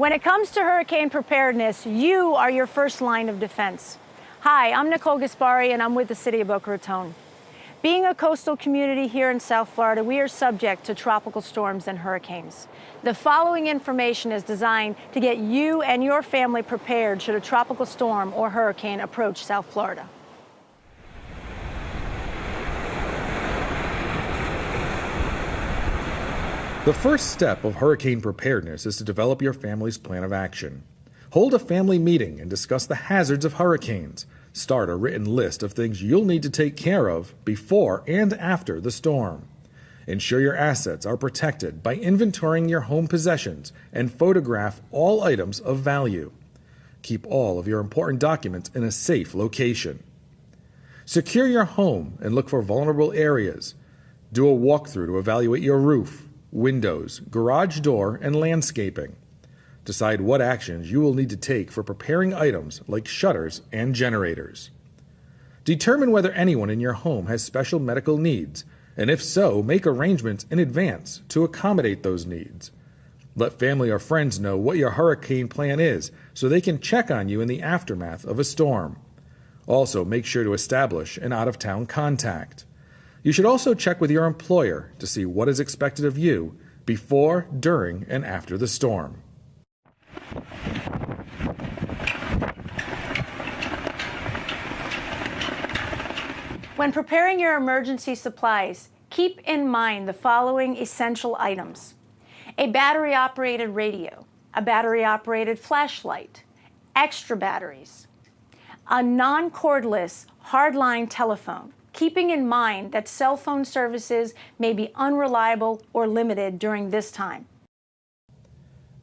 When it comes to hurricane preparedness, you are your first line of defense. Hi, I'm Nicole Gaspari, and I'm with the City of Boca Raton. Being a coastal community here in South Florida, we are subject to tropical storms and hurricanes. The following information is designed to get you and your family prepared should a tropical storm or hurricane approach South Florida. The first step of hurricane preparedness is to develop your family's plan of action. Hold a family meeting and discuss the hazards of hurricanes. Start a written list of things you'll need to take care of before and after the storm. Ensure your assets are protected by inventorying your home possessions and photograph all items of value. Keep all of your important documents in a safe location. Secure your home and look for vulnerable areas. Do a walkthrough to evaluate your roof, windows, garage door, and landscaping. Decide what actions you will need to take for preparing items like shutters and generators. Determine whether anyone in your home has special medical needs, and if so, make arrangements in advance to accommodate those needs. Let family or friends know what your hurricane plan is so they can check on you in the aftermath of a storm. Also, make sure to establish an out-of-town contact. You should also check with your employer to see what is expected of you before, during, and after the storm. When preparing your emergency supplies, keep in mind the following essential items: a battery-operated radio, a battery-operated flashlight, extra batteries, a non-cordless hardline telephone, keeping in mind that cell phone services may be unreliable or limited during this time.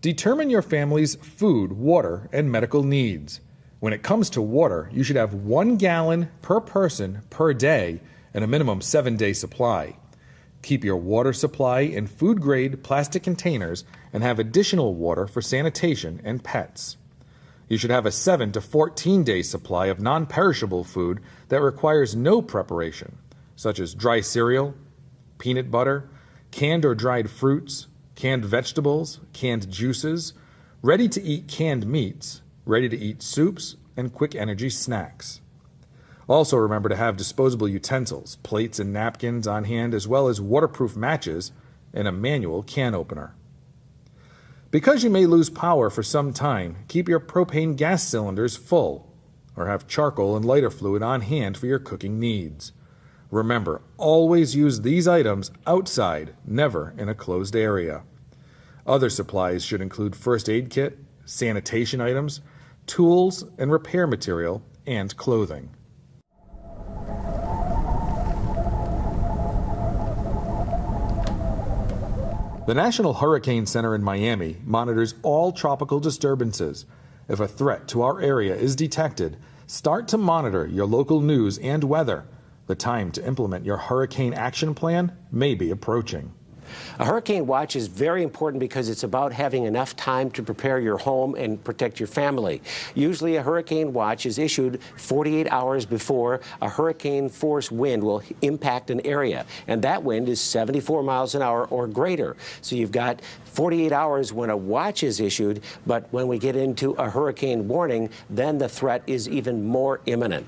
Determine your family's food, water, and medical needs. When it comes to water, you should have 1 gallon per person per day and a minimum 7-day supply. Keep your water supply in food-grade plastic containers and have additional water for sanitation and pets. You should have a 7 to 14-day supply of non-perishable food that requires no preparation, such as dry cereal, peanut butter, canned or dried fruits, canned vegetables, canned juices, ready-to-eat canned meats, ready-to-eat soups, and quick energy snacks. Also remember to have disposable utensils, plates and napkins on hand, as well as waterproof matches and a manual can opener. Because you may lose power for some time, keep your propane gas cylinders full, or have charcoal and lighter fluid on hand for your cooking needs. Remember, always use these items outside, never in a closed area. Other supplies should include first aid kit, sanitation items, tools and repair material, and clothing. The National Hurricane Center in Miami monitors all tropical disturbances. If a threat to our area is detected, start to monitor your local news and weather. The time to implement your hurricane action plan may be approaching. A hurricane watch is very important because it's about having enough time to prepare your home and protect your family. Usually a hurricane watch is issued 48 hours before a hurricane force wind will impact an area, and that wind is 74 miles an hour or greater. So you've got 48 hours when a watch is issued, but when we get into a hurricane warning, then the threat is even more imminent.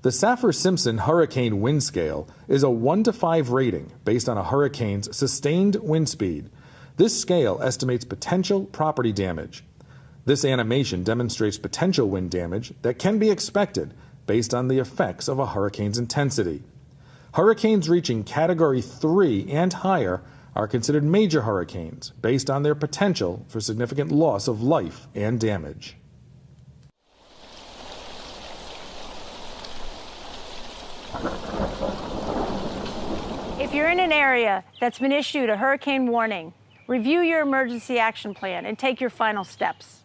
The Saffir-Simpson Hurricane Wind Scale is a 1 to 5 rating based on a hurricane's sustained wind speed. This scale estimates potential property damage. This animation demonstrates potential wind damage that can be expected based on the effects of a hurricane's intensity. Hurricanes reaching Category 3 and higher are considered major hurricanes based on their potential for significant loss of life and damage. If you're in an area that's been issued a hurricane warning, review your emergency action plan and take your final steps.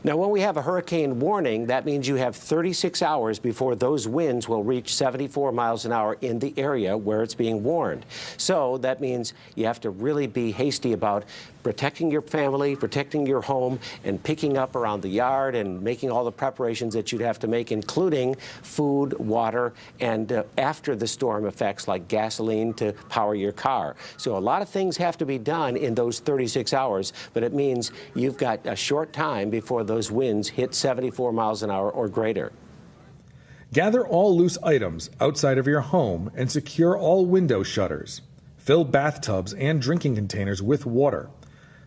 Now, when we have a hurricane warning, that means you have 36 hours before those winds will reach 74 miles an hour in the area where it's being warned. So that means you have to really be hasty about protecting your family, protecting your home, and picking up around the yard and making all the preparations that you'd have to make, including food, water, and after the storm effects like gasoline to power your car. So a lot of things have to be done in those 36 hours, but it means you've got a short time before those winds hit 74 miles an hour or greater. Gather all loose items outside of your home and secure all window shutters. Fill bathtubs and drinking containers with water.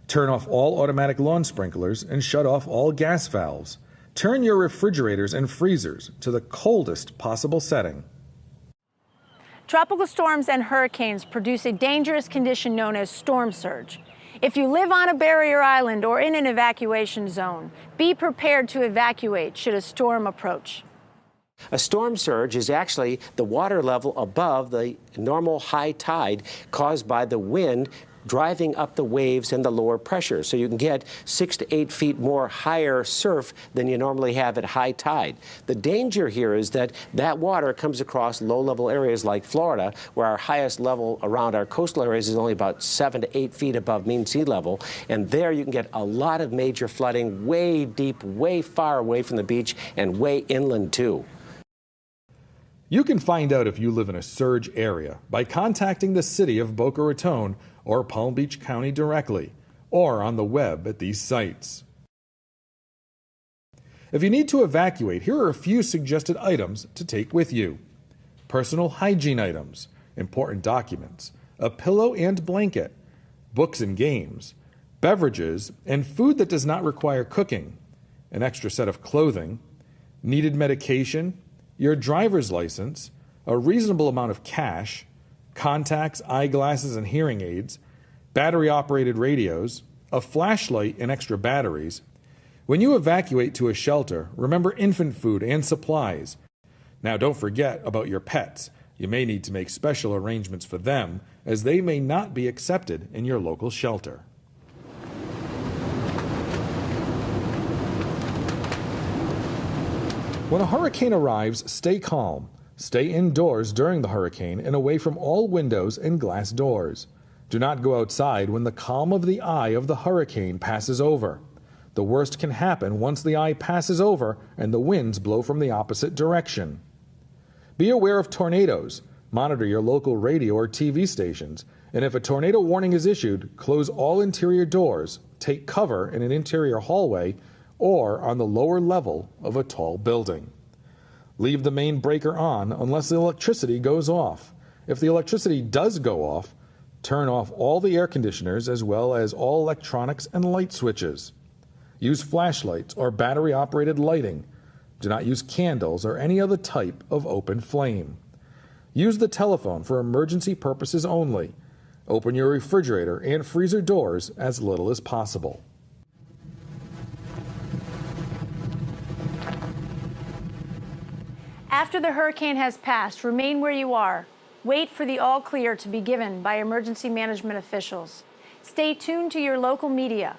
Turn off all automatic lawn sprinklers and shut off all gas valves. Turn your refrigerators and freezers to the coldest possible setting. Tropical storms and hurricanes produce a dangerous condition known as storm surge. If you live on a barrier island or in an evacuation zone, be prepared to evacuate should a storm approach. A storm surge is actually the water level above the normal high tide caused by the wind driving up the waves and the lower pressure. So you can get 6 to 8 feet more higher surf than you normally have at high tide. The danger here is that that water comes across low-level areas like Florida, where our highest level around our coastal areas is only about 7 to 8 feet above mean sea level. And there you can get a lot of major flooding way deep, way far away from the beach, and way inland too. You can find out if you live in a surge area by contacting the City of Boca Raton or Palm Beach County directly, or on the web at these sites. If you need to evacuate, here are a few suggested items to take with you. Personal hygiene items, important documents, a pillow and blanket, books and games, beverages, and food that does not require cooking, an extra set of clothing, needed medication, your driver's license, a reasonable amount of cash, contacts, eyeglasses, and hearing aids, battery-operated radios, a flashlight and extra batteries. When you evacuate to a shelter, remember infant food and supplies. Now, don't forget about your pets. You may need to make special arrangements for them, as they may not be accepted in your local shelter. When a hurricane arrives, stay calm. Stay indoors during the hurricane and away from all windows and glass doors. Do not go outside when the calm of the eye of the hurricane passes over. The worst can happen once the eye passes over and the winds blow from the opposite direction. Be aware of tornadoes. Monitor your local radio or TV stations. And if a tornado warning is issued, close all interior doors, take cover in an interior hallway, or on the lower level of a tall building. Leave the main breaker on unless the electricity goes off. If the electricity does go off, turn off all the air conditioners as well as all electronics and light switches. Use flashlights or battery-operated lighting. Do not use candles or any other type of open flame. Use the telephone for emergency purposes only. Open your refrigerator and freezer doors as little as possible. After the hurricane has passed, remain where you are. Wait for the all clear to be given by emergency management officials. Stay tuned to your local media,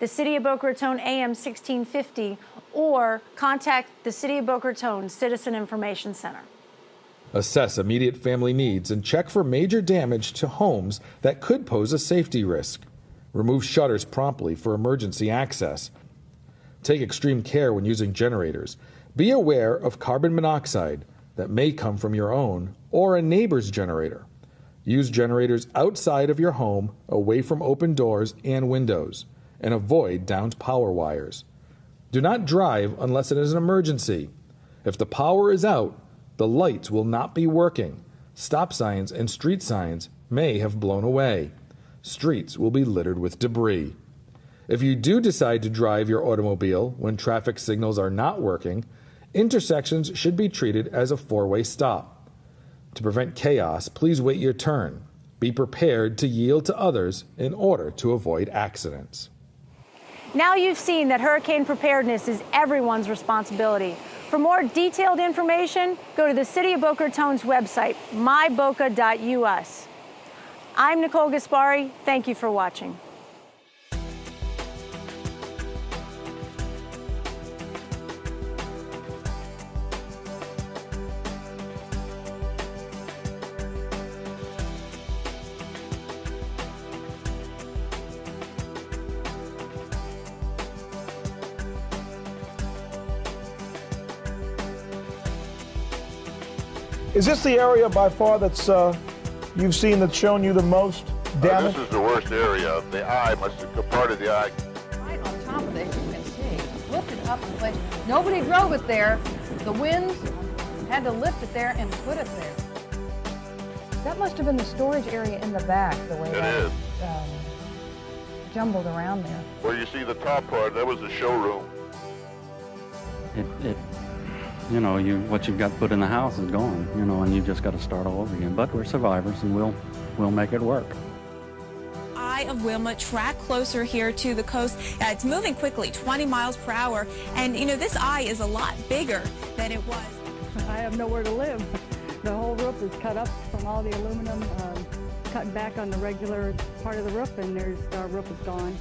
the City of Boca Raton AM 1650, or contact the City of Boca Raton Citizen Information Center. Assess immediate family needs and check for major damage to homes that could pose a safety risk. Remove shutters promptly for emergency access. Take extreme care when using generators. Be aware of carbon monoxide that may come from your own or a neighbor's generator. Use generators outside of your home, away from open doors and windows, and avoid downed power wires. Do not drive unless it is an emergency. If the power is out, the lights will not be working. Stop signs and street signs may have blown away. Streets will be littered with debris. If you do decide to drive your automobile when traffic signals are not working, intersections should be treated as a four-way stop. To prevent chaos, please wait your turn. Be prepared to yield to others in order to avoid accidents. Now you've seen that hurricane preparedness is everyone's responsibility. For more detailed information, go to the City of Boca Raton's website, myboca.us. I'm Nicole Gaspari. Thank you for watching. Is this the area by far that's you've seen that's shown you the most damage? This is the worst area. The eye must have part of the eye. Right on top of it, you can see. Lifted up, but nobody drove it there. The winds had to lift it there and put it there. That must have been the storage area in the back, the way It that is. jumbled around there. Where you see the top part, that was the showroom. You know, what you've got put in the house is gone, you know, and you just got to start all over again. But we're survivors, and we'll make it work. Eye of Wilma track closer here to the coast. It's moving quickly, 20 miles per hour, and you know this eye is a lot bigger than it was. I have nowhere to live. The whole roof is cut up from all the aluminum, cutting back on the regular part of the roof, and our roof is gone.